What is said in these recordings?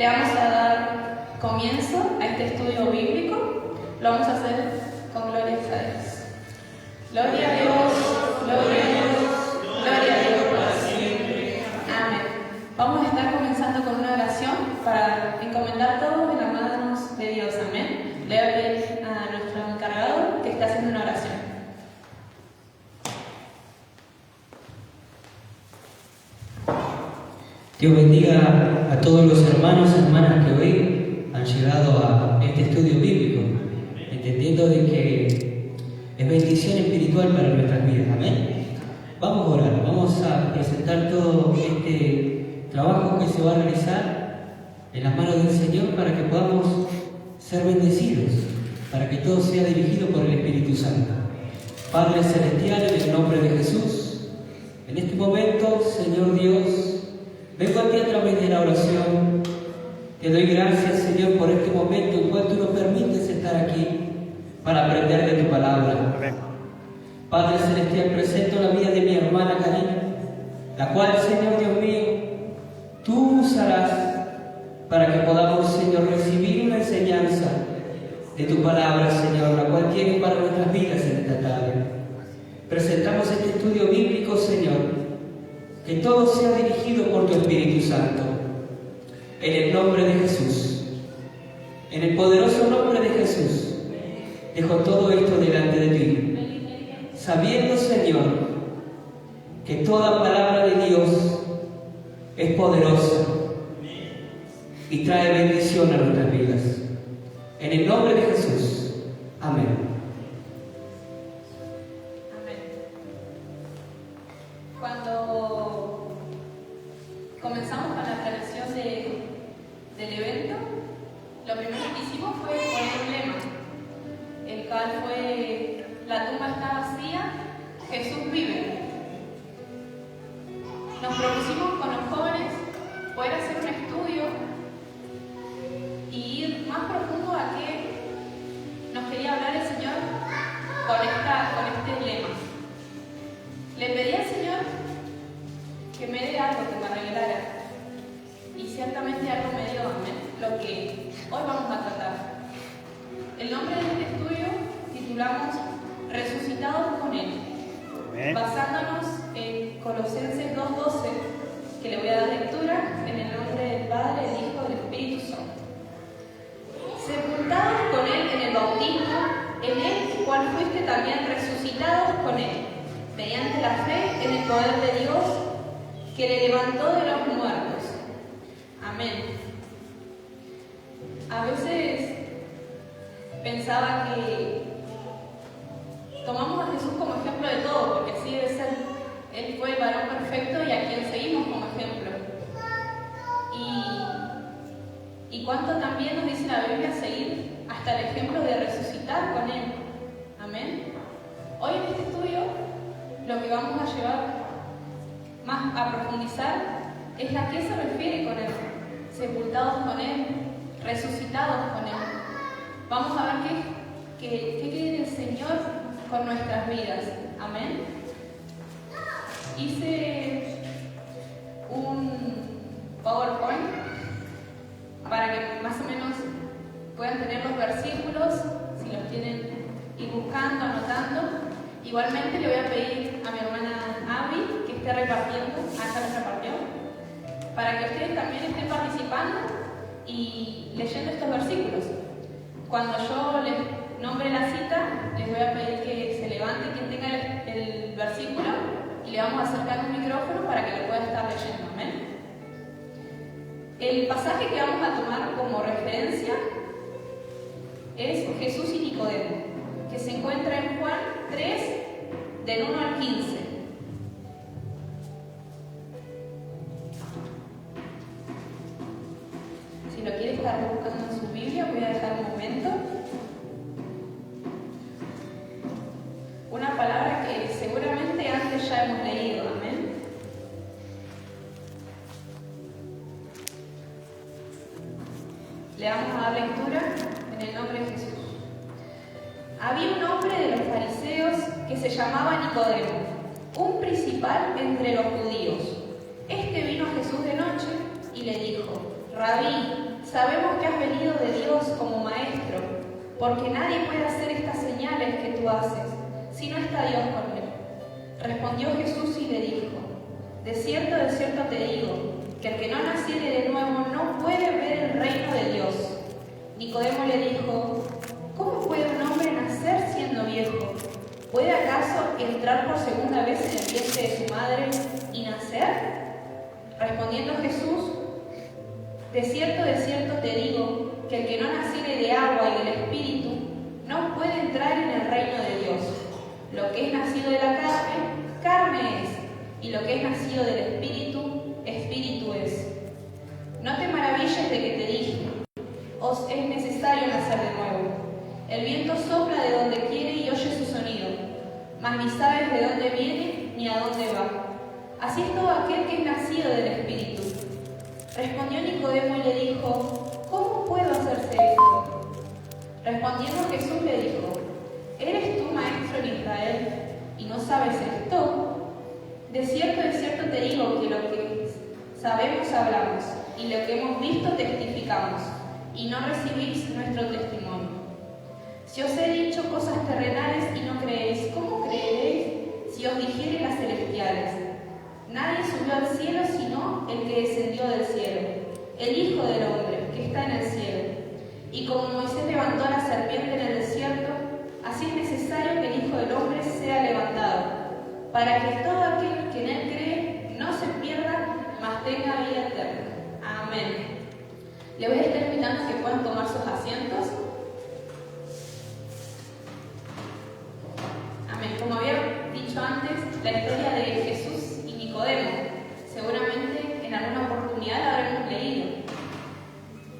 Le vamos a dar comienzo a este estudio bíblico. Lo vamos a hacer con gloria a Dios. Gloria a Dios, gloria a Dios, gloria a Dios para siempre. Amén. Vamos a estar comenzando con una oración para encomendar todo en las manos de Dios. Amén. Le voy a pedir a nuestro encargado que esté haciendo una oración. Dios bendiga a todos los hermanos y hermanas que hoy han llegado a este estudio bíblico, entendiendo de que es bendición espiritual para nuestras vidas. Amén. Vamos a orar, vamos a presentar todo este trabajo que se va a realizar en las manos del Señor para que podamos ser bendecidos, para que todo sea dirigido por el Espíritu Santo. Padre Celestial, en el nombre de Jesús, en este momento, Señor Dios, vengo a ti a través de la oración. Te doy gracias, Señor, por este momento en cual tú nos permites estar aquí para aprender de tu palabra. Amén. Padre Celestial, presento la vida de mi hermana Karina, la cual, Señor Dios mío, tú usarás para que podamos, Señor, recibir una enseñanza de tu palabra, Señor, la cual tienes para nuestras vidas en esta tarde. Presentamos este estudio bíblico, Señor, que todo sea dirigido por tu Espíritu Santo. En el nombre de Jesús, en el poderoso nombre de Jesús, dejo todo esto delante de ti, sabiendo, Señor, que toda palabra de Dios es poderosa y trae bendición a nuestras vidas. En el nombre de Jesús. Amén. Cuando comenzamos con la planeación del evento, lo primero que hicimos fue poner un lema, el cual fue: la tumba está vacía, Jesús vive. Nos propusimos con los jóvenes poder hacer un estudio y ir más profundo a qué nos quería hablar el Señor con este lema. Le pedí al Señor que me dé algo, que me revelara. Y ciertamente algo me dio, amén, lo que hoy vamos a tratar. El nombre de este estudio titulamos Resucitados con Él, basándonos en Colosenses 2:12, que le voy a dar lectura en el nombre del Padre, del Hijo y del Espíritu Santo. Sepultados con Él en el bautismo, en Él cual fuiste también resucitados con Él, mediante la fe en el poder de Dios que le levantó de los muertos. Amén. A veces pensaba que tomamos a Jesús como ejemplo de todo, porque así debe ser. Él fue el varón perfecto y a quien seguimos como ejemplo. Y cuánto también nos dice la Biblia seguir hasta el ejemplo de resucitar con Él. Amén. Hoy en este estudio lo que vamos a llevar más a profundizar es a qué se refiere con Él, sepultados con Él, resucitados con Él. Vamos a ver qué quiere el Señor con nuestras vidas. Amén. Hice un PowerPoint para que más o menos puedan tener los versículos, si los tienen, ir buscando, anotando. Igualmente le voy a pedir a mi hermana Abby que esté repartiendo, acá nos repartió, para que ustedes también estén participando y leyendo estos versículos. Cuando yo les nombre la cita, les voy a pedir que se levante quien tenga el versículo y le vamos a acercar un micrófono para que lo pueda estar leyendo. Amén. El pasaje que vamos a tomar como referencia es Jesús y Nicodemo, que se encuentra en Juan 3, del 1 al 15. Si lo quiere estar buscando en su Biblia, voy a dejar un momento. Una palabra que seguramente antes ya hemos leído. Amén. Le vamos a dar lectura en el nombre de Jesús. Había un hombre de los fariseos que se llamaba Nicodemo, un principal entre los judíos. Este vino a Jesús de noche y le dijo: Rabí, sabemos que has venido de Dios como maestro, porque nadie puede hacer estas señales que tú haces si no está Dios con él. Respondió Jesús y le dijo: de cierto te digo, que el que no naciere de nuevo no puede ver el reino de Dios. Nicodemo le dijo: ¿cómo puede un hombre nacer siendo viejo? ¿Puede acaso entrar por segunda vez en el vientre de su madre y nacer? Respondiendo Jesús: de cierto te digo, que el que no naciere de agua y del Espíritu no puede entrar en el reino de Dios. Lo que es nacido de la carne, carne es, y lo que es nacido del Espíritu, Espíritu es. No te maravilles de que te dije: os es necesario nacer de nuevo. El viento sopla de donde quiere y oye su sonido, mas ni sabes de dónde viene ni a dónde va. Así es todo aquel que es nacido del Espíritu. Respondió Nicodemo y le dijo: ¿cómo puedo hacerse esto? Respondiendo Jesús le dijo: ¿eres tú maestro en Israel y no sabes esto? De cierto te digo que lo que sabemos hablamos, y lo que hemos visto testificamos, y no recibís nuestro testimonio. Si os he dicho cosas terrenales y no creéis, ¿cómo creeréis si os dijere las celestiales? Nadie subió al cielo sino el que descendió del cielo, el Hijo del Hombre, que está en el cielo. Y como Moisés levantó a la serpiente en el desierto, así es necesario que el Hijo del Hombre sea levantado, para que todo aquel que en él cree no se pierda, mas tenga vida eterna. Amén. Le voy a estar invitando a que puedan tomar sus asientos. Amén. Como había dicho antes, la historia de Jesús y Nicodemo, seguramente en alguna oportunidad la habremos leído.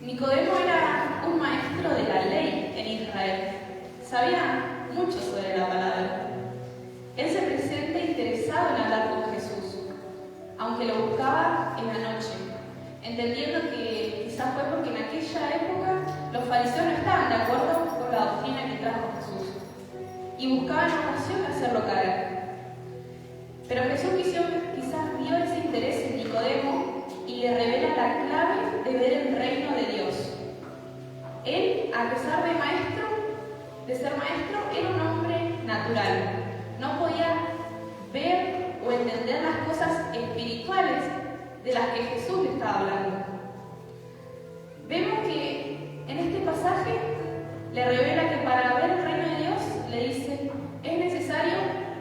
Nicodemo era un maestro de la ley en Israel. Sabía mucho sobre la palabra. Él se presenta interesado en hablar con Jesús, aunque lo buscaba en la noche, entendiendo que quizás fue porque en aquella época los fariseos no estaban de acuerdo con la doctrina que trajo Jesús y buscaban ocasión de hacerlo caer. Pero Jesús quizás vio ese interés en Nicodemo y le revela la clave de ver el reino de Dios. Él, a pesar de ser maestro, era un hombre natural. No podía ver o entender las cosas espirituales de las que Jesús le estaba hablando. Vemos que en este pasaje le revela que para ver el reino de Dios, le dice, es necesario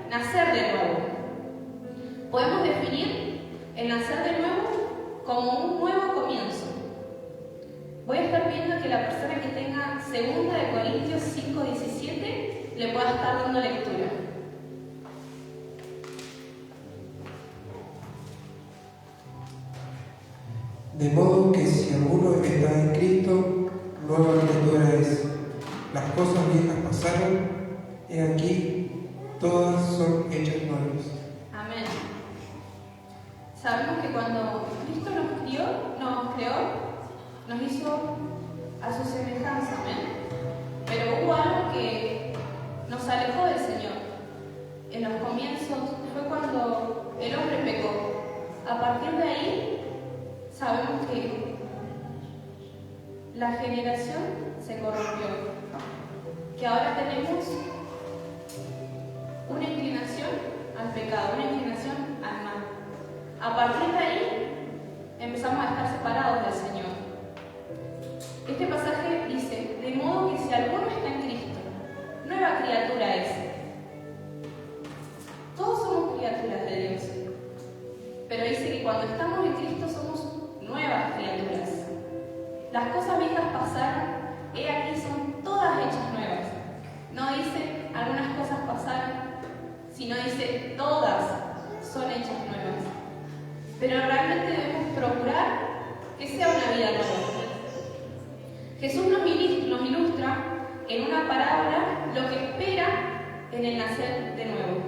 nacer de nuevo. Podemos definir el nacer de nuevo como un nuevo comienzo. Voy a estar viendo que la persona que tenga 2 Corintios 5:17 le pueda estar dando lectura. De modo que si alguno está en Cristo, nueva criatura es. Las cosas viejas pasaron, y aquí todas son hechas nuevas. Amén. Sabemos que cuando Cristo nos creó, nos hizo a su semejanza, amén. Pero hubo algo que nos alejó del Señor. En los comienzos fue cuando el hombre pecó. A partir de ahí, sabemos que la generación se corrompió, que ahora tenemos una inclinación al pecado, una inclinación al mal. A partir de ahí empezamos a estar separados del Señor. Este pasaje dice, de modo que si alguno está en Cristo, nueva criatura es. Todos somos criaturas de Dios, pero dice que cuando estamos en Cristo somos nuevas criaturas. Las cosas viejas pasaron, he aquí son todas hechas nuevas. No dice algunas cosas pasaron, sino dice todas son hechas nuevas. Pero realmente debemos procurar que sea una vida nueva. Jesús nos ilustra en una parábola lo que espera en el nacer de nuevo.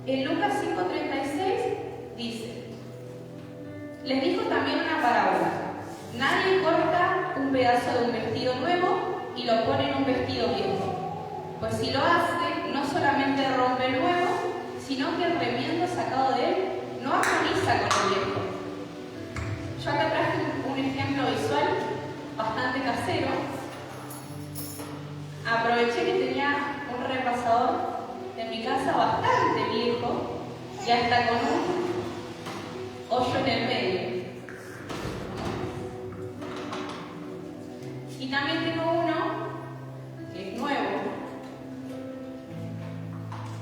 En Lucas 5:36 dice, les dijo también una parábola. Nadie corta un pedazo de un vestido nuevo y lo pone en un vestido viejo. Pues si lo hace, no solamente rompe el nuevo, sino que el remiendo sacado de él no armoniza con el viejo. Yo acá traje un ejemplo visual bastante casero. Aproveché que tenía un repasador en mi casa bastante viejo y hasta con un hoyo en el medio. Y también tengo uno que es nuevo,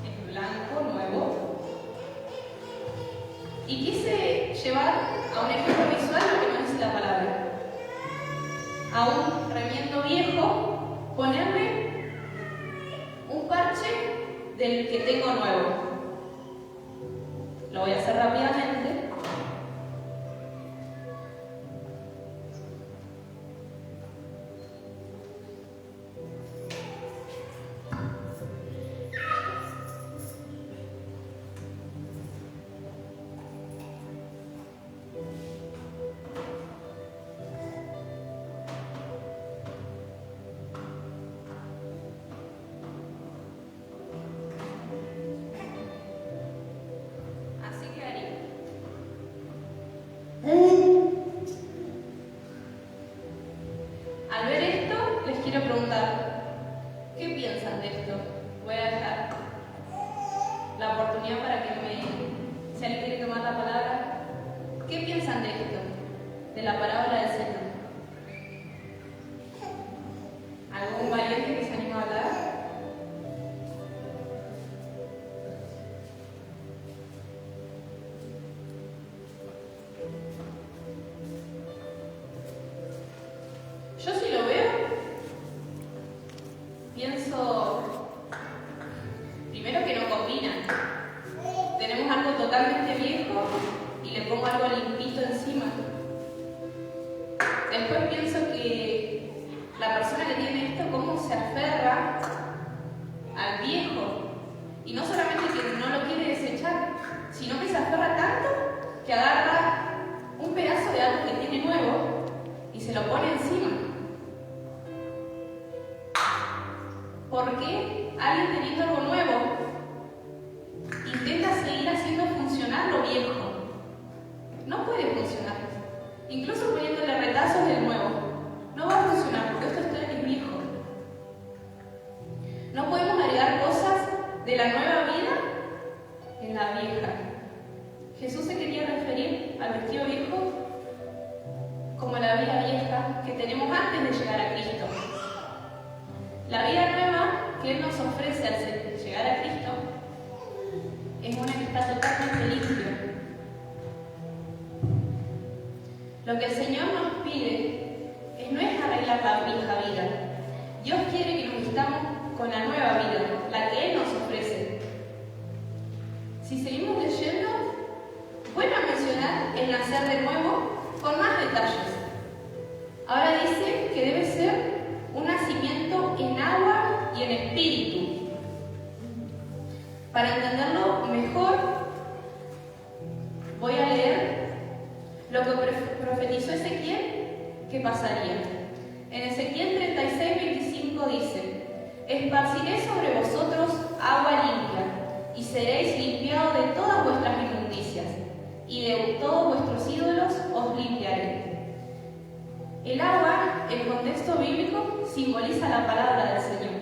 es blanco, nuevo. Y quise llevar a un ejemplo visual lo que no dice la palabra. A un remiendo viejo, ponerle un parche del que tengo nuevo. Lo voy a hacer rápidamente. Al ver esto, les quiero preguntar, ¿qué piensan de esto? Voy a dejar la oportunidad para que si alguien quiere tomar la palabra. ¿Qué piensan de esto? De la parábola del Señor. ¿Algún valiente que se anima a hablar? Yo sí lo veo, pienso primero que no combinan. Tenemos algo totalmente viejo y le pongo algo limpito encima. Después pienso que la persona que tiene esto, cómo se aferra al viejo. Y no solamente que no lo quiere desechar, sino que se aferra tanto que agarra un pedazo de algo que tiene nuevo y se lo pone encima. ¿Por qué alguien teniendo algo nuevo intenta seguir haciendo funcionar lo viejo? No puede funcionar. Incluso poniéndole retazos del nuevo. No va a funcionar porque esto es viejo. No podemos agregar cosas de la nueva vida en la vieja. Jesús se quería referir al vestido viejo como la vida vieja que tenemos antes de llegar a Cristo. La vida nueva que Él nos ofrece al llegar a Cristo es una que está totalmente limpia. Lo que el Señor nos pide no es arreglar la vieja vida. Dios quiere que nos vistamos con la nueva vida, la que Él nos ofrece. Si seguimos leyendo, bueno mencionar el nacer de nuevo con más detalles. Ahora dice que debe ser un nacimiento en agua y en espíritu. Para entenderlo mejor, voy a leer lo que profetizó Ezequiel que pasaría. En Ezequiel 36:25 dice: esparciré sobre vosotros agua limpia, y seréis limpiados de todas vuestras inmundicias, y de todos vuestros ídolos os limpiaré. El agua, en contexto bíblico, simboliza la palabra del Señor.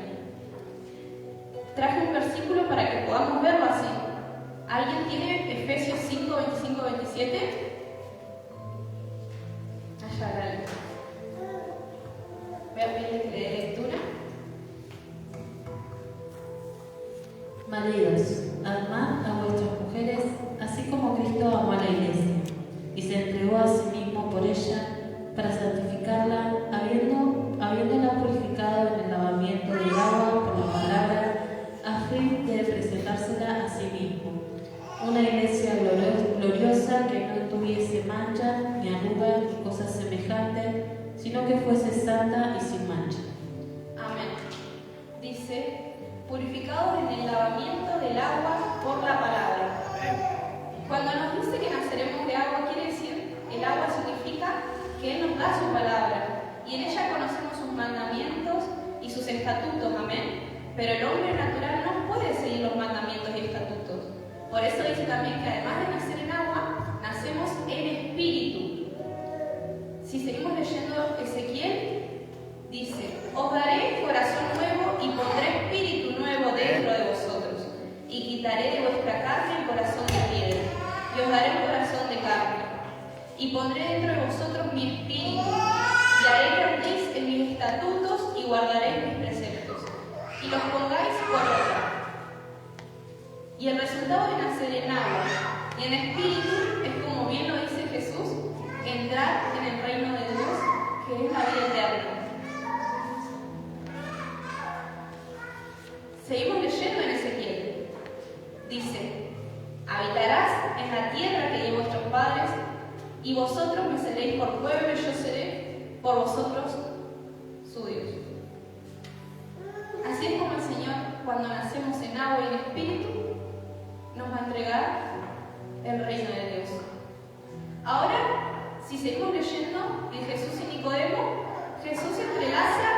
Traje un versículo para que podamos verlo así. ¿Alguien tiene Efesios 5:25-27? Allá, dale. Voy a pedirle que le dé lectura. Maridos, amad a vuestras mujeres, así como Cristo amó a la iglesia, y se entregó a sí mismo por ella, para santificarla, habiéndola purificado en el lavamiento del agua por la palabra, a fin de presentársela a sí mismo, una iglesia gloriosa que no tuviese mancha, ni arruga, ni cosa semejante, sino que fuese santa y sin mancha. Amén. Dice: purificados en el lavamiento del agua por la palabra. Cuando nos dice que naceremos de agua, quiere decir, el agua significa que Él nos da su palabra, y en ella conocemos sus mandamientos y sus estatutos, amén. Pero el hombre natural no puede seguir los mandamientos y estatutos. Por eso dice también que además de nacer en agua, nacemos en espíritu. Si seguimos leyendo Ezequiel, dice: os daré corazón nuevo y pondré espíritu nuevo dentro de vosotros, y quitaré de vuestra carne el corazón de piedra, y os daré un corazón de carne, y pondré dentro de vosotros mi espíritu, y haré que andéis en mis estatutos y guardaréis mis preceptos, y los pongáis por obra. Y el resultado de nacer en agua y en espíritu es, como bien lo dice Jesús, entrar en el reino de Dios, que es la vida eterna. Seguimos leyendo en Ezequiel. Dice: habitarás en la tierra que di a vuestros padres, y vosotros me seréis por pueblo, y yo seré por vosotros su Dios. Así es como el Señor, cuando nacemos en agua y en espíritu, nos va a entregar el reino de Dios. Ahora, si seguimos leyendo en Jesús y Nicodemo, Jesús entrelaza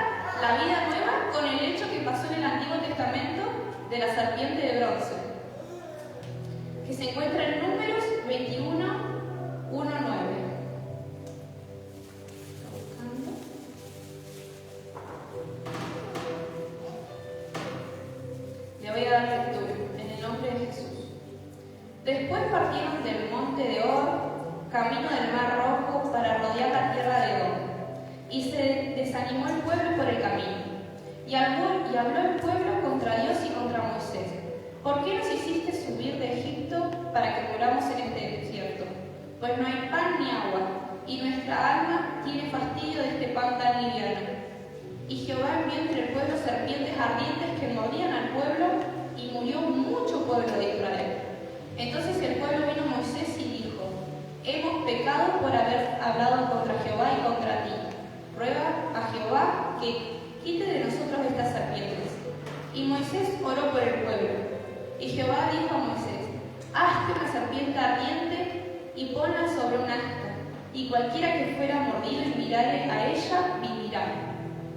la vida nueva con el hecho que pasó en el Antiguo Testamento de la serpiente de bronce, que se encuentra en Números 21, 1-9. Le voy a dar lectura en el nombre de Jesús. Después partieron del monte de Or, camino del Mar Rojo, para rodear la tierra de Edom. Y se desanimó el pueblo por el camino. Y habló el pueblo contra Dios y contra Moisés: ¿por qué nos hiciste subir de Egipto para que muramos en este desierto? Pues no hay pan ni agua, y nuestra alma tiene fastidio de este pan tan liviano. Y Jehová envió entre el pueblo serpientes ardientes que mordían al pueblo, y murió mucho pueblo de Israel. Entonces el pueblo vino a Moisés y dijo: hemos pecado por haber hablado contra Jehová y contra ti. Ruega a Jehová que quite de nosotros estas serpientes. Y Moisés oró por el pueblo. Y Jehová dijo a Moisés: hazte una serpiente ardiente y ponla sobre un asta, y cualquiera que fuera mordido y mirare a ella vivirá.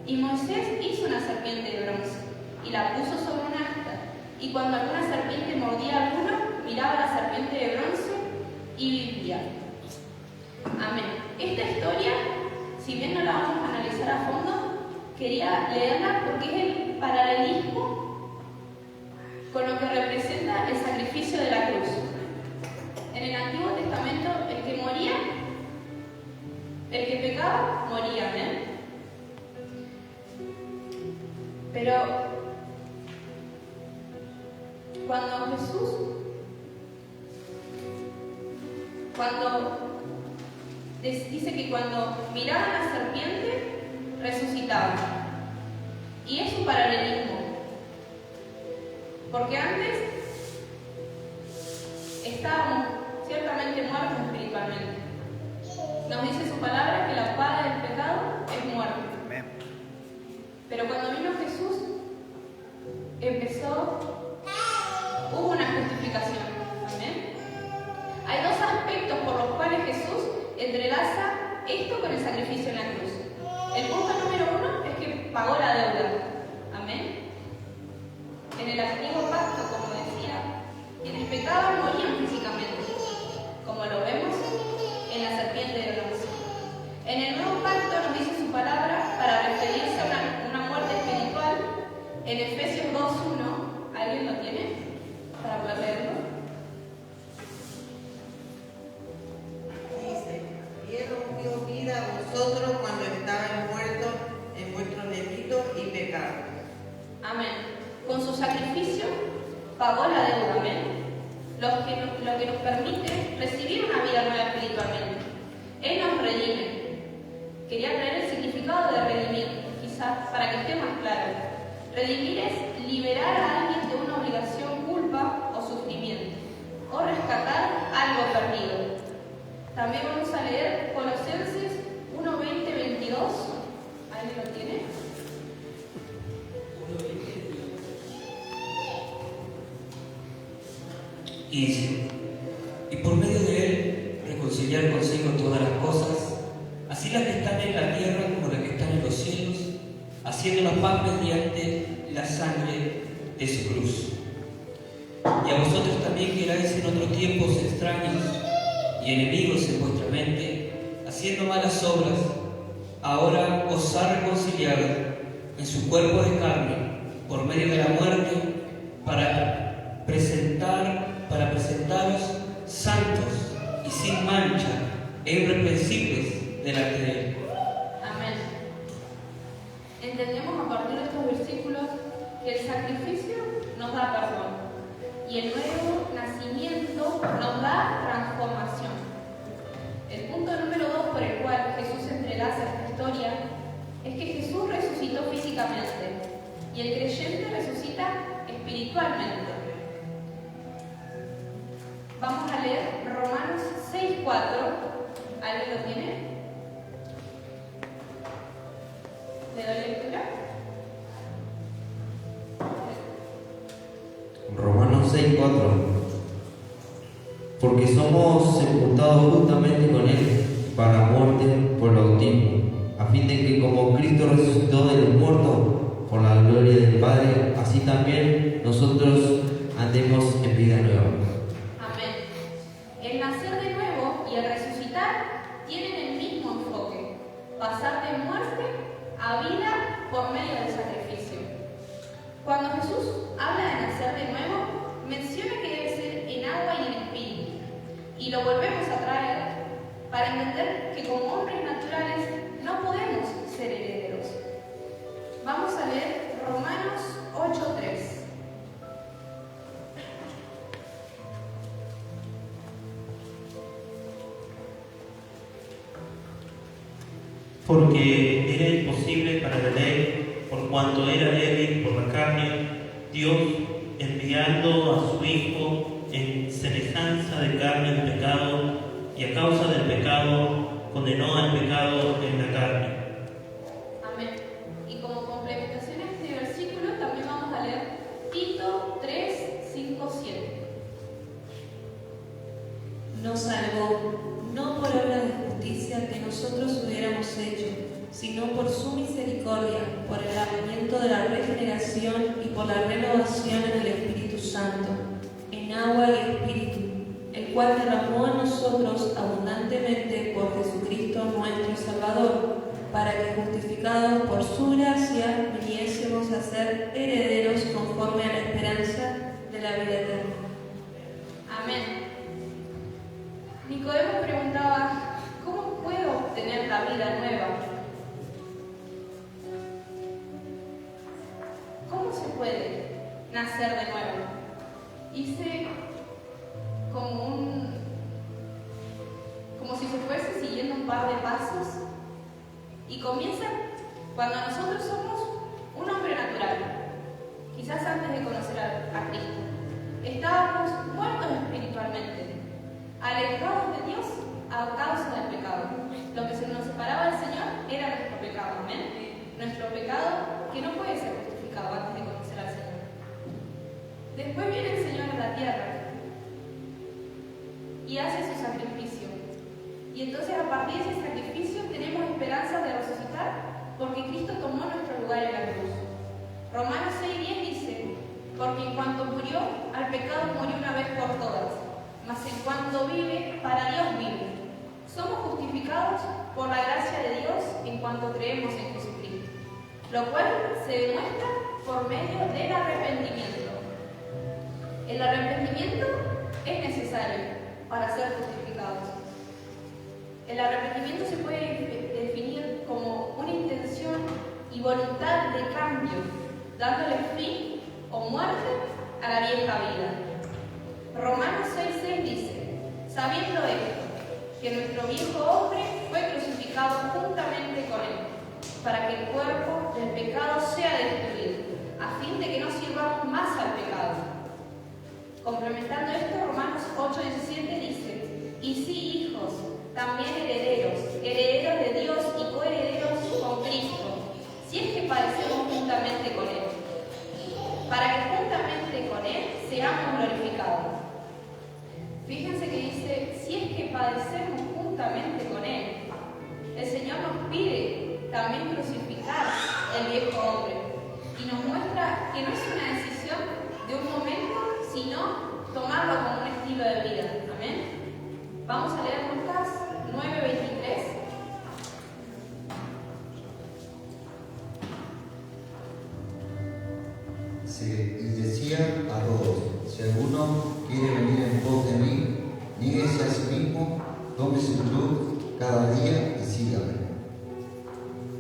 Y Moisés hizo una serpiente de bronce y la puso sobre un asta, y cuando alguna serpiente mordía a alguno, miraba a la serpiente de bronce y vivía. Amén. Esta historia, si bien no la vamos a analizar a fondo, quería leerla porque es el paralelismo con lo que representa el sacrificio de la cruz. En el Antiguo Testamento, el que moría, el que pecaba, moría. ¿Amén? Pero cuando Jesús, dice que cuando miraban a la serpiente, resucitaban. Y es un paralelismo. Porque antes estábamos ciertamente muertos espiritualmente. Nos dice su palabra que la paga del pecado es muerte. Pero cuando vino Jesús, hubo una justificación. Amén. Hay dos aspectos por los cuales Jesús entrelaza esto con el sacrificio en la cruz. El punto número uno es que pagó la deuda. Amén. En el antiguo pacto, como decía, quienes pecaban morían físicamente, como lo vemos en la serpiente de bronce. En el nuevo pacto nos dice su palabra para referirse a una muerte espiritual. En Efesios 2:1, ¿alguien lo tiene? Para poder leerlo. Dice: y Él os dio vida a vosotros cuando estabais muertos en vuestros delitos y pecados. Amén. Con su sacrificio pagó la deuda. Amén. Lo que nos permite recibir una vida nueva espiritualmente. Él nos redime. Quería traer el significado de redimir, quizás para que esté más claro. Redimir es liberar a alguien de una obligación, culpa o sufrimiento, o rescatar algo perdido. También vamos a leer Colosenses 1:20-22. ¿Alguien lo tiene? Y dice: y por medio de él reconciliar consigo todas las cosas, así las que están en la tierra como las que están en los cielos, haciendo la paz mediante la sangre de su cruz. Y a vosotros también, que erais en otros tiempos extraños y enemigos en vuestra mente, haciendo malas obras, ahora os ha reconciliado en su cuerpo de carne por medio de la muerte para presentaros santos y sin mancha e irreprensibles delante de Él. Amén. Entendemos a partir de estos versículos que el sacrificio nos da perdón y el nuevo nacimiento nos da transformación. El punto número 2 por el cual Jesús entrelaza esta historia es que Jesús resucitó físicamente y el creyente resucita espiritualmente. Vamos a leer Romanos 6:4. ¿Alguien lo tiene? ¿Le doy lectura? Romanos 6:4. Porque somos sepultados juntamente con Él para muerte por el bautismo, a fin de que como Cristo resucitó de los muertos por la gloria del Padre, así también nosotros andemos en vida nueva. Amén. El nacer de nuevo y el resucitar tienen el mismo enfoque: pasar de muerte a vida por medio del sacrificio. Cuando Jesús habla de nacer de nuevo, menciona que debe ser en agua y en espíritu. Y lo volvemos a traer para entender que como hombres naturales no podemos ser herederos. Vamos a leer Romanos 8:3. Porque era imposible para la ley, por cuanto era débil por la carne, Dios, enviando a su Hijo en semejanza de carne de pecado, y a causa del pecado, condenó al pecado en la carne. Amén. Y como complementación a este versículo, también vamos a leer Tito 3:5-7. Nos salvó, no por obra de justicia que nosotros hubiéramos hecho, sino por su misericordia, por el lavamiento de la regeneración y por la renovación en el Espíritu Santo, en agua y espíritu, el cual derramó a nosotros abundantemente por Jesucristo nuestro Salvador, para que justificados por su gracia viniésemos a ser herederos conforme a la esperanza de la vida eterna. Amén. Nicodemo preguntaba: ¿cómo puedo obtener la vida nueva? ¿Cómo se puede nacer de nuevo? Hice como si se fuese siguiendo un par de pasos y comienza cuando nosotros somos un hombre natural, quizás antes de conocer a Cristo. Estábamos muertos espiritualmente, alejados de Dios a causa del pecado. Lo que se nos separaba del Señor era nuestro pecado, amén. Nuestro pecado que no puede ser justificado antes de conocer al Señor. Después viene el Señor a la tierra y hace su sacrificio. Y entonces a partir de ese sacrificio tenemos esperanza de resucitar porque Cristo tomó nuestro lugar en la cruz. Romanos 6:10 dice: porque en cuanto murió, al pecado murió una vez por todas, mas en cuanto vive, para Dios vive. Somos justificados por la gracia de Dios en cuanto creemos en Jesucristo, lo cual se demuestra por medio del arrepentimiento. El arrepentimiento es necesario para ser justificados. El arrepentimiento se puede definir como una intención y voluntad de cambio, dándole fin o muerte a la vieja vida. Romanos 6:6 dice: sabiendo esto, que nuestro viejo hombre fue crucificado juntamente con él, para que el cuerpo del pecado sea destruido, a fin de que no sirvamos más al pecado. Complementando esto, Romanos 8:17 dice: y sí, hijos, también herederos, herederos de Dios y coherederos con Cristo, si es que padecemos juntamente con Él, para que juntamente con Él seamos glorificados. Fíjense que dice: si es que padecemos juntamente con Él. El Señor nos pide también crucificar el viejo hombre y nos muestra que no es una decisión de un momento, sino tomarlo como un estilo de vida. Amén. Vamos a leer Lucas 9:23. y decía a todos: si alguno quiere venir en pos de mí, niéguese a sí mismo, tome su cruz cada día y sígame.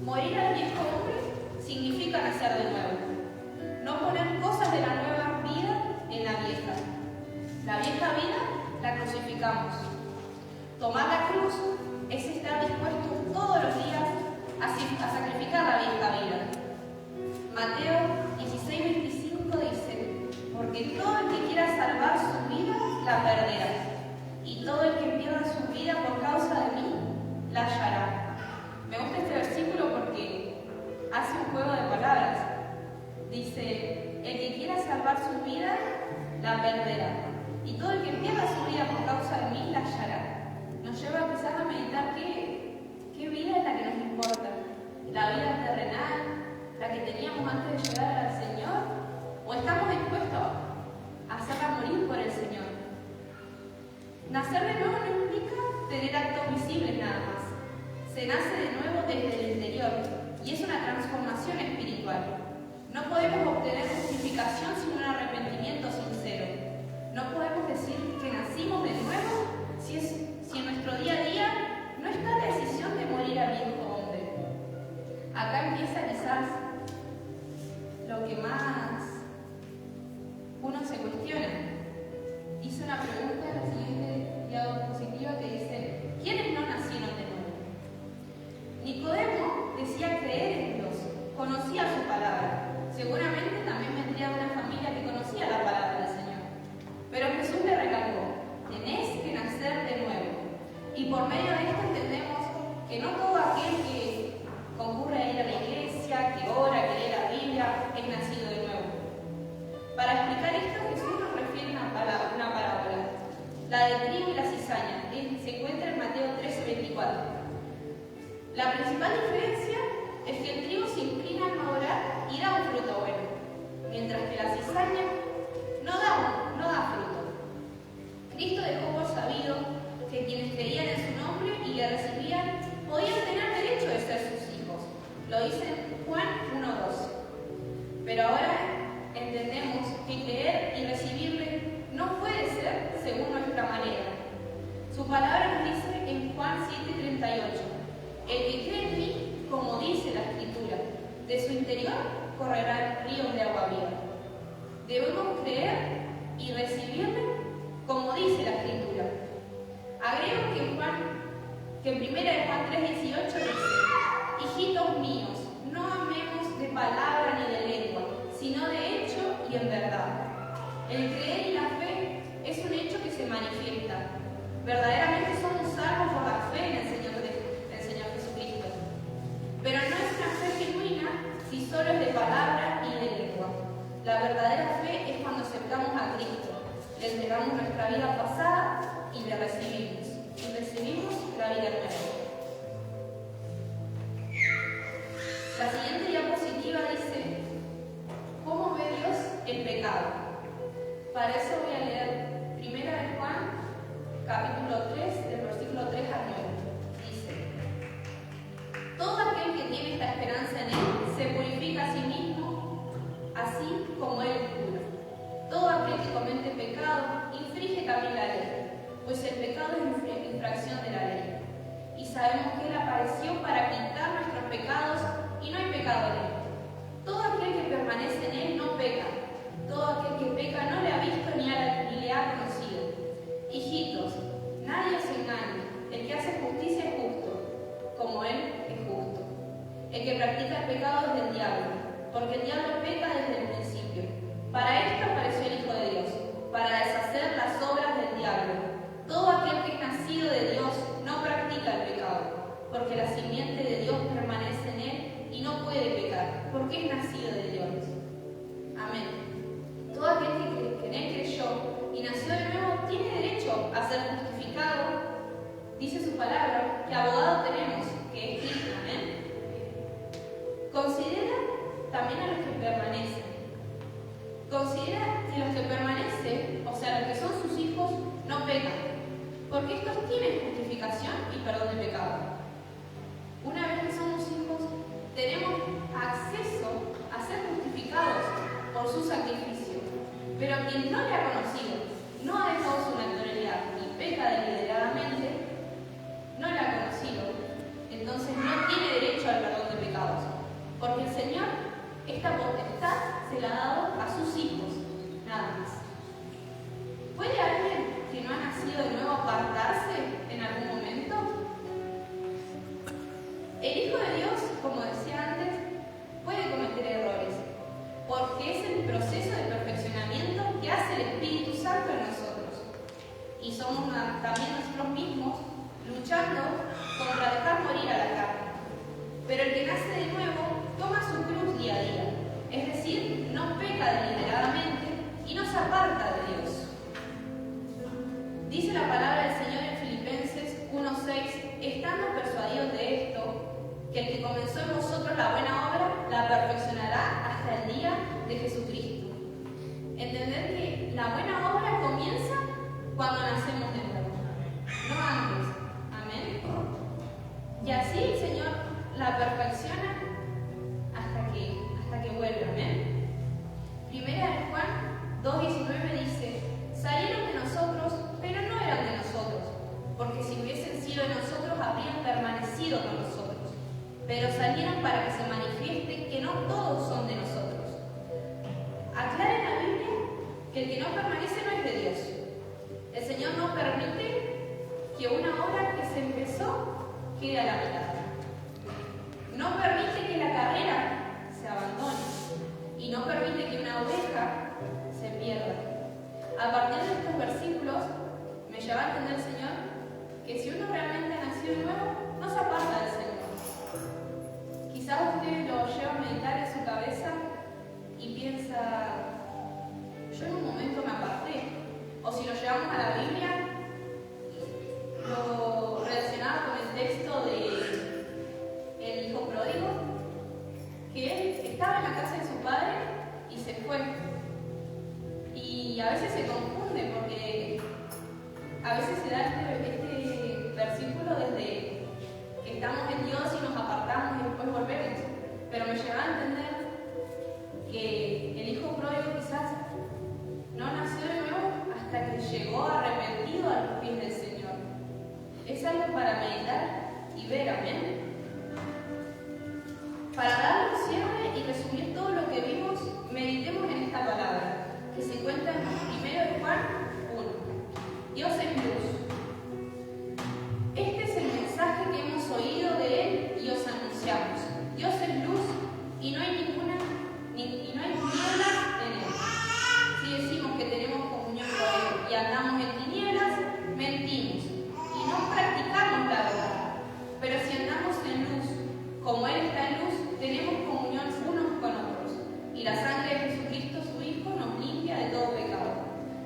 Morir al viejo hombre significa nacer de nuevo. No poner cosas de la nueva vida en la vieja. La vieja vida la crucificamos. Tomar la cruz es estar dispuesto todos los días a sacrificar la vieja vida. Mateo 16:25 dice: porque todo el que quiera salvar su vida la perderá, y todo el que pierda su vida por causa de mí la hallará. Me gusta este versículo porque hace un juego de palabras. Dice: el que quiera salvar su vida la perderá, y todo el que pierda su vida por causa de mí la hallará. Nos lleva a empezar a meditar qué vida es la que nos importa. ¿La vida terrenal, la que teníamos antes de llegar al Señor? ¿O estamos dispuestos a hacerla morir por el Señor? Nacer de nuevo no implica tener actos visibles nada más. Se nace de nuevo desde el interior y es una transformación espiritual. No podemos obtener justificación sin un arrepentimiento sincero. No podemos decir que nacimos de nuevo si en nuestro día a día no está la decisión de morir al viejo hombre. Acá empieza quizás lo que más uno se cuestiona. Hice una pregunta en la siguiente diapositiva que dice: ¿quiénes no nacieron de nuevo? Nicodemo decía creer en Dios, conocía su palabra. Seguramente también vendría de una familia que conocía la palabra del Señor. Pero Jesús le recalcó: tenés que nacer de nuevo. Y por medio de esto entendemos que no todo aquel que concurre a ir a la iglesia, que ora, que lee la Biblia, es nacido de nuevo. Para explicar esto, Jesús nos refiere una parábola, la del trigo y la cizaña, que se encuentra en Mateo 13:24. La principal diferencia es que el trigo se inclina al madurar y da un fruto bueno, mientras que la cizaña no da fruto. Cristo dejó por sabido que quienes creían en su nombre y le recibían podían tener derecho de ser sus hijos. Lo dice en Juan 1:12. Pero ahora entendemos que creer y recibirle no puede ser según nuestra manera. Su palabra nos dice en Juan 7:38: el que cree en mí, como dice la Escritura, de su interior correrán ríos de agua viva. Debemos creer y recibirle como dice la Escritura. Agrego que en 1 Juan 3:18 dice: hijitos míos, no amemos de palabra ni de lengua, sino de hecho y en verdad. El creer y la fe es un hecho que se manifiesta. Verdaderamente somos salvos por la fe en el Señor Jesucristo. Pero no es una fe genuina si solo es de palabra y de lengua. La verdadera fe es cuando aceptamos a Cristo, le entregamos nuestra vida pasada y le recibimos. Y recibimos la vida nueva. La siguiente diapositiva dice: ¿cómo ve Dios el pecado? Para eso voy a leer 1 Juan, capítulo 3, del versículo 3 al 9. Dice: todo aquel que tiene esta esperanza en Él se purifica a sí mismo, así como Él es puro. Todo aquel que comete pecado infringe también la ley, pues el pecado es infracción de la ley. Y sabemos que Él apareció para quitar nuestros pecados y no hay pecado en Él. Todo aquel que permanece en Él no peca. Todo aquel que peca no le ha visto ni le ha conocido. Hijitos, nadie os engañe. El que hace justicia es justo, como Él es justo. El que practica el pecado es del diablo, porque el diablo peca desde el principio. Para esto apareció el Hijo de Dios, para deshacer las obras del diablo. Todo aquel que es nacido de Dios no practica el pecado, porque la simiente de Dios permanece en él y no puede pecar, porque es nacido de Dios. su sacrificio. Pero quien no le ha conocido, no ha dejado su naturalidad y peca deliberadamente, no le ha conocido, entonces no tiene derecho al perdón de pecados, porque el Señor esta potestad se la ha dado a sus hijos, nada más. ¿Puede alguien que no ha nacido de nuevo apartarse en algún momento? El Hijo de Dios, como decía antes, puede cometer errores, porque es el proceso de perfeccionamiento que hace el Espíritu Santo en nosotros. Y somos también nosotros mismos luchando contra dejar morir a la carne. Pero el que nace de nuevo toma su cruz día a día, es decir, no peca deliberadamente y no se aparta de Dios. Dice la palabra del Señor en Filipenses 1:6, estando persuadidos de esto, que el que comenzó en vosotros la buena obra, la perfeccionará hasta el día de Jesucristo. Entender que la buena obra comienza cuando nacemos de nuevo, no antes. Amén. Y así el Señor la perfecciona hasta que vuelva. Amén. Primera de Juan 2:19 dice, salieron de nosotros, pero no eran de nosotros, porque si hubiesen sido de nosotros habrían permanecido con nosotros. Pero salieron para que se manifieste que no todos son de nosotros. Aclara en la Biblia que el que no permanece no es de Dios. El Señor no permite que una obra que se empezó quede a la mitad. No permite que la carrera se abandone y no permite que una oveja se pierda. A partir de estos versículos me lleva a entender el Señor que si uno realmente ha nacido de nuevo, no se aparta del Señor. Quizás usted lo lleva a meditar en su cabeza y piensa, yo en un momento me aparté. O si lo llevamos a la Biblia, lo relacionaba con el texto de el hijo pródigo, que él estaba en la casa de su padre y se fue. Y a veces se confunde porque a veces se da este versículo desde que estamos en Dios y nos apartamos y después volvemos. Pero me lleva a entender que el hijo pródigo quizás no nació de nuevo hasta que llegó arrepentido a los pies del Señor. Es algo para meditar y ver, amén. Para dar un cierre y resumir todo lo que vimos, meditemos en esta palabra, que se encuentra en 1 Juan 1. Dios es luz. Este es el mensaje que hemos oído de Él y os anunciamos. Dios es luz y no hay tinieblas en Él. Si decimos que tenemos comunión con Él y andamos en tinieblas, mentimos y no practicamos la verdad. Pero si andamos en luz, como Él está en luz, tenemos comunión unos con otros. Y la sangre de Jesucristo, su Hijo, nos limpia de todo pecado.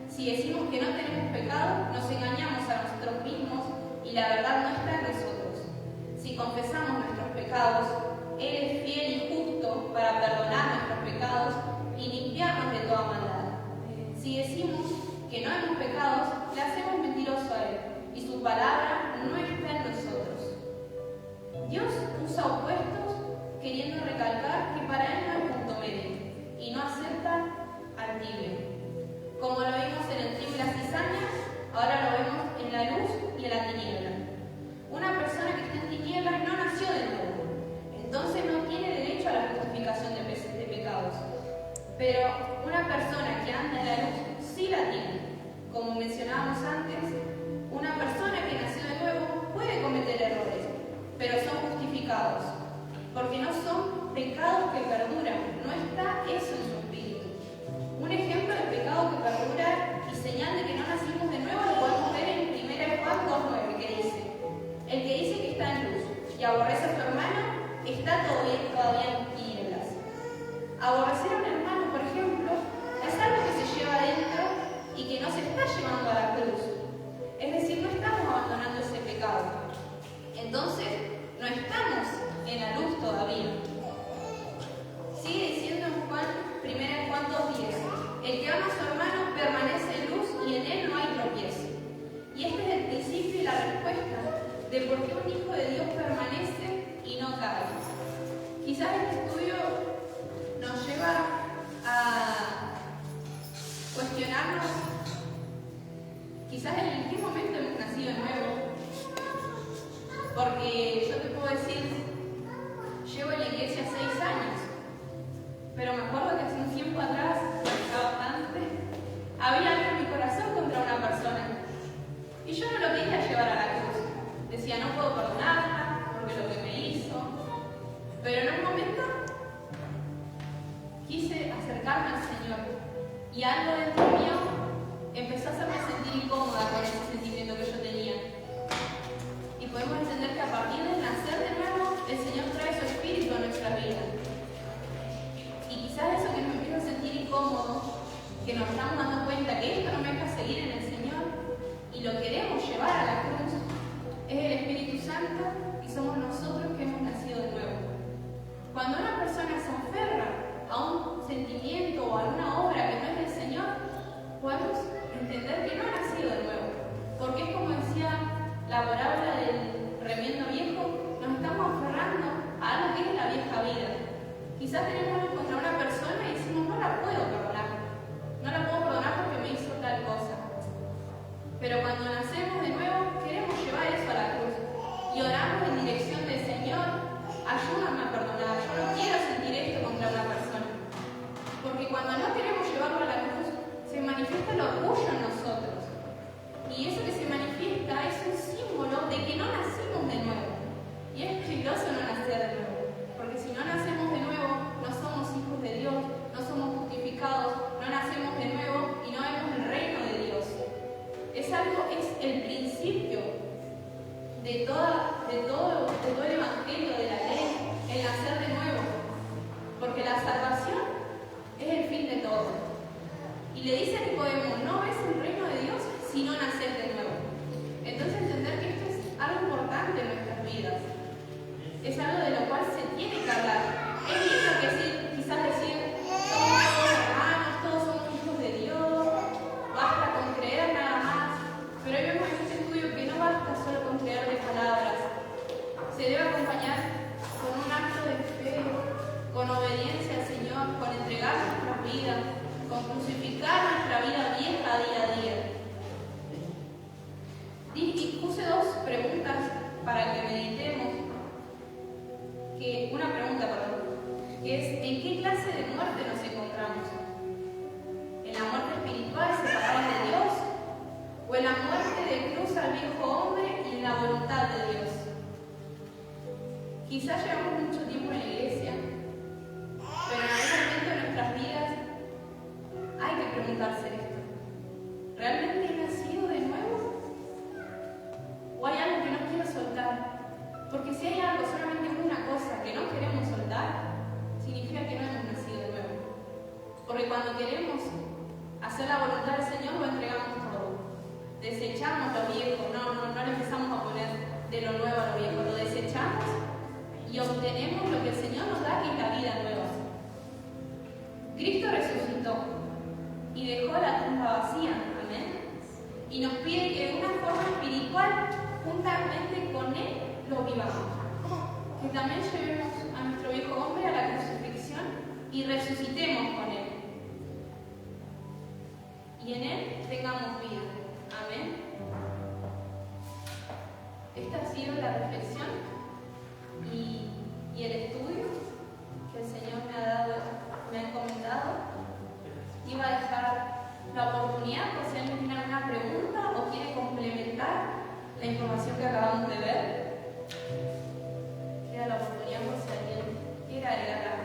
Si decimos que no tenemos pecado, nos engañamos a nosotros mismos y la verdad no está en nosotros. Si confesamos nuestros pecados, Él es fiel y justo para perdonar nuestros pecados y limpiarnos de toda maldad. Si decimos que no hemos pecado, le hacemos mentiroso a Él y su palabra no está en nosotros. Dios usa opuestos queriendo recalcar que para Él no hay punto medio y no acepta al tibio. Como lo vimos en el trigo y la cizaña, ahora lo vemos en la luz y en la tiniebla. Una persona que está en tinieblas no nació de nuevo, entonces no tiene derecho a la justificación de pecados. Pero una persona que anda en la luz sí la tiene. Como mencionábamos antes, una persona que nació de nuevo puede cometer errores, pero son justificados, porque no son pecados que perduran, no está eso en su espíritu. Un ejemplo de pecado que perdura y señal de que no nacimos de nuevo lo podemos ver en 1 Juan 2:9, que dice, el que dice que está en luz y aborrece a su hermano, está todavía en tinieblas. Aborrecer a un hermano, por ejemplo, es algo que se lleva adentro y que no se está llevando a la cruz. Es decir, no estamos abandonando ese pecado. Entonces, no estamos en la luz todavía. Sigue diciendo en Juan, 1 Juan 2:10, el que ama a su hermano permanece en luz y en él no hay tropiezo. Y este es el principio y la respuesta de por qué un hijo de Dios permanece y no cae. Quizás este estudio nos lleva a Y algo dentro mío empezó a hacerme sentir incómoda con ese sentimiento que yo tenía. Y podemos entender que a partir del nacer de nuevo, el Señor trae su espíritu a nuestra vida. Y quizás eso que nos empieza a sentir incómodo, que nos estamos dando cuenta que esto no me deja seguir en el Señor y lo queremos llevar a la cruz, es el Espíritu Santo y somos nosotros que hemos nacido de nuevo. Cuando una persona se aferra a un sentimiento o a una obra que no es del Señor, podemos entender que no ha nacido de nuevo. Porque es como decía la parábola del remiendo viejo, nos estamos aferrando a algo que es la vieja vida. Quizás tenemos algo contra una persona y decimos, no la puedo perdonar. No la puedo perdonar porque me hizo tal cosa. Pero cuando nacemos de nuevo, queremos llevar eso a la cruz. Y oramos en dirección del Señor, ayúdame a perdonar. Yo no quiero sentir esto contra una persona. Porque cuando no queremos llevarlo a la cruz, se manifiesta el orgullo en nosotros. Y eso que se manifiesta es un símbolo de que no nacimos de nuevo. Y es peligroso no nacer de nuevo. Porque si no nacemos de nuevo, no somos hijos de Dios, no somos justificados, no nacemos de nuevo y no vemos el reino de Dios. Es el principio de todo el evangelio de la ley, el nacer de nuevo. Porque la salvación es el fin de todo. Y le dice a Nicodemo, no ves el reino de Dios si no naces de nuevo. Entonces entender que esto es algo importante en nuestras vidas. Es algo de lo cual se tiene que hablar. Es lindo que quizás decir, somos todos hermanos, todos somos hijos de Dios, basta con creer nada más. Pero hoy vemos en este estudio que no basta solo con creer de palabras. Se debe acompañar con un acto de fe, con obediencia al Señor, con entregar nuestras vidas, con crucificar nuestra vida vieja día a día. Y puse dos preguntas para que meditemos. Una pregunta, es ¿en qué clase de muerte nos encontramos? ¿En la muerte espiritual separados de Dios? ¿O en la muerte de cruz al viejo hombre y en la voluntad de Dios? Quizás llevamos mucho tiempo en la iglesia, pero en algún momento de nuestras vidas hay que preguntarse esto. ¿Realmente he nacido de nuevo? ¿O hay algo que no quiero soltar? Porque si hay algo, solamente una cosa que no queremos soltar, significa que no hemos nacido de nuevo. Porque cuando queremos hacer la voluntad del Señor, lo entregamos todo. Desechamos lo viejo, no le empezamos a poner de lo nuevo a lo viejo, lo desechamos y obtenemos lo que el Señor nos da, que es la vida nueva. Cristo resucitó y dejó la tumba vacía, amén. Y nos pide que de una forma espiritual, juntamente con Él, lo vivamos. Que también llevemos a nuestro viejo hombre a la crucifixión y resucitemos con Él. Y en Él tengamos vida. Amén. Esta ha sido la reflexión y el estudio que el Señor me ha encomendado. Iba a dejar la oportunidad por si alguien tiene alguna pregunta o quiere complementar la información que acabamos de ver. Queda la oportunidad por si alguien quiere agregar algo.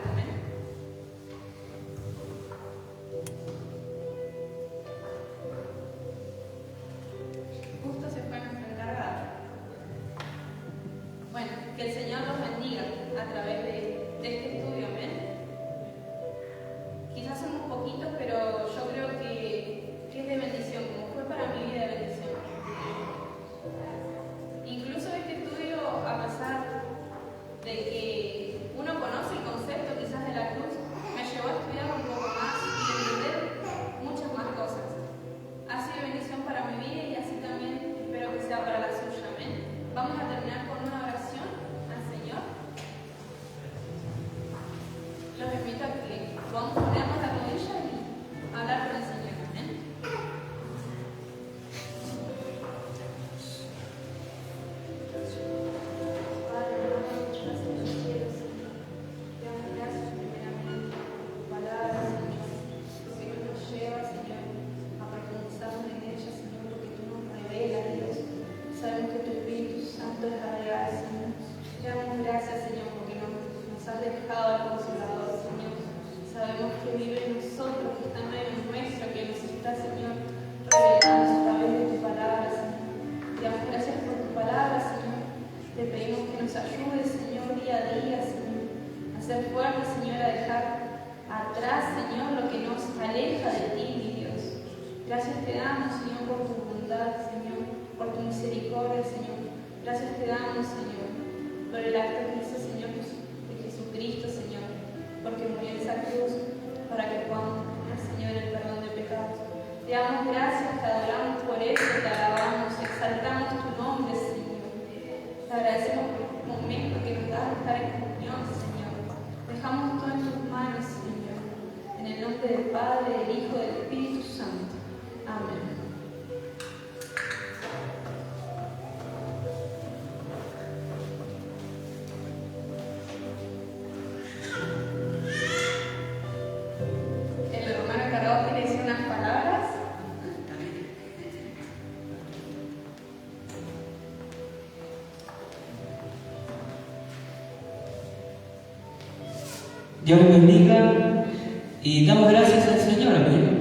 aleja de ti, mi Dios. Gracias te damos, Señor, por tu bondad, Señor, por tu misericordia, Señor. Gracias te damos, Señor, por el acto que hizo, Señor, de Jesucristo, Señor, porque murió en esa cruz para que podamos tener, Señor, el perdón de pecados. Te damos gracias, te adoramos por eso, te alabamos, exaltamos tu nombre, Señor. Te agradecemos por el momento que nos das de estar en comunión, Señor. Dejamos todo en tus manos, Señor. En el nombre del Padre, del Hijo y del Espíritu Santo. Amén. El hermano Carlos quiere decir unas palabras. Dios les bendiga y damos gracias al Señor, amén.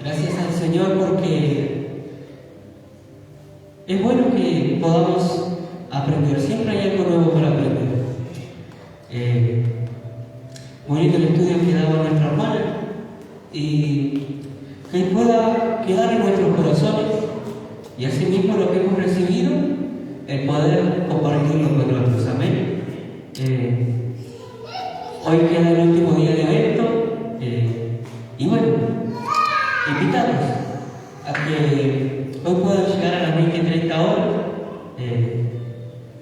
Gracias al Señor porque es bueno que podamos aprender, siempre hay algo nuevo para aprender. Bonito el estudio que daba nuestra hermana y que pueda quedar en nuestros corazones y asimismo lo que hemos recibido, el poder compartirlo con otros, amén. Hoy queda el último día de evento y bueno, invitarlos a que hoy puedan llegar a las 20:30 horas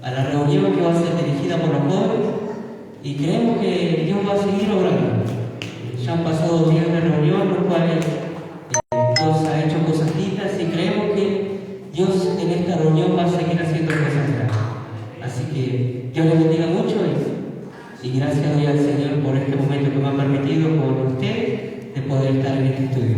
a la reunión que va a ser dirigida por los jóvenes y creemos que Dios va a seguir obrando. Ya han pasado días de reunión, los cuales Dios ha hecho cosas lindas y creemos que Dios en esta reunión va a seguir haciendo cosas grandes. Así que Dios les bendiga mucho y gracias doy al Señor por este momento que me ha permitido con ustedes de poder estar en este estudio.